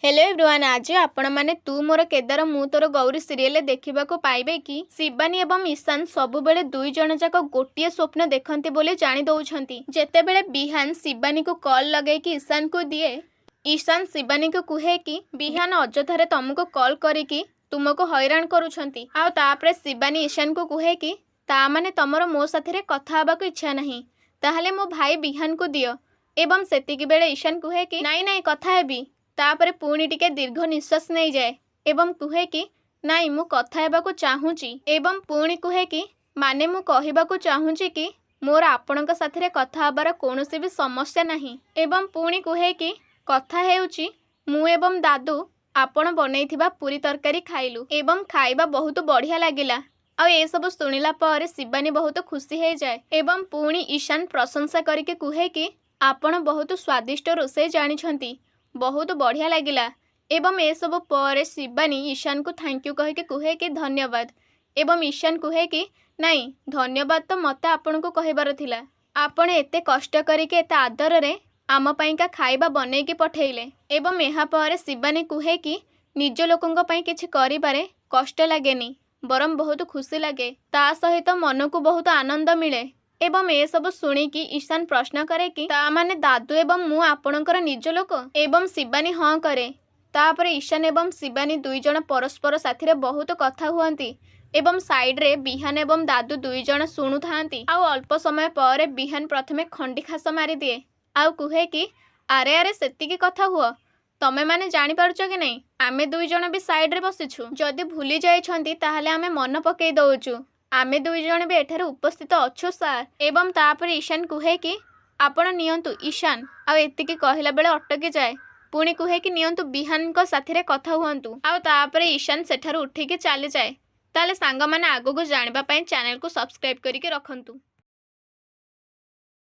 Hello everyone, आज आपण माने तू मोर केदार मु तोर गौरी सीरियल देखा पाइबे कि शिवानी एवं ईशान सबुबले दुई जन जाक गोटे स्वप्न देखते बोले जानी दौरान। जेतेबेले बिहान शिवानी को कॉल लगे कि ईशान को दिए, ईशान शिवानी को कहे कि बिहान अଯଥାରେ तुमको कॉल करिकी तुमको हैरान करुछंती। आ तापरे शिवानी ईशान को कहे कि ता माने तमरो मो साथे कथा हबा को इच्छा नहीं, ताहले मो भाई बिहान को दियो। एवं सेतिकी बेले ईशान कहे कि नाई नाई कथा हेबी। तापरे पुणी टिके दीर्घ निश्वास नहीं जाए एवं कहे कि नाई मु कथा हेबाकु चाहूची। एवं पुणी कहे कि माने मु कहिबाकु चाहूची कि मोर आपणक साथिरे कथा हबार कोनोसी भी समस्या नहीं। एवं पुणी कहे कि कथा हेउची मु एवं दादू आपण बनैथिबा पूरी तरकारी खाइलु एवं खाइबा बहुत बढ़िया लागिला। आ ए सब सुनिला पर शिवानी बहुत खुशी हो जाए एवं पुणी ईशान प्रशंसा करके कहे कि आपण बहुत स्वादिष्ट रोषे जानिछंती, बहुत बढ़िया लगिला। एवं ए सब पर शिवानी ईशान को थैंक यू कहे कि धन्यवाद। एवं ईशान कहे कि नाई धन्यवाद तो मत आपण को कहबार थिला, आपण एते कष्ट करके एते आदर रे आम पाइका खाइबा बनैकी पठेइले। एवं एहा पर शिवानी कहे कि निज लोकंक पई किछि करिबारे कष्ट लागेनी, बरम बहुत खुशी लगे, ता सहित मन को बहुत आनंद मिले। एवं ए सब शुणिकी ईशान प्रश्न करे कि ता माने दादू एवं मु आपणकर निज लोक। एवं शिवानी हाँ करे। तापरे ईशान एवं शिवानी दुई जन परस्पर साथी रे बहुत कथा हुअंती एवं साइड रे बिहान एवं दादू दुई जन शुणु थांती। आउ अल्प समय पर बिहान प्रथमे खंडी खास मारी दिए आउ कहे कि आरे आरे सेतिकी कथा हुआ, तमे माने जानी पारुछ कि नहीं, आमे दुई जन भी साइड रे बसिछु, जदि भूली जाइछंती ताहले आमे मन पकई दउछु, आमे दुई जन भी एठारे उपस्थित अच्छु सार। एवं तापर ईशान कहे कि आपण नियंतु ईशान, आ एतिकी कहला बेले अटकी जाए। पुणी कहे कि नियंतु बिहान को साथी रे कथा हुअंतु। आ तापरे ईशान सेठारु उठिकी चली जाए। ताले सांग माने आगो को जानिबा पई चैनल को सब्सक्राइब करिके रखंतु।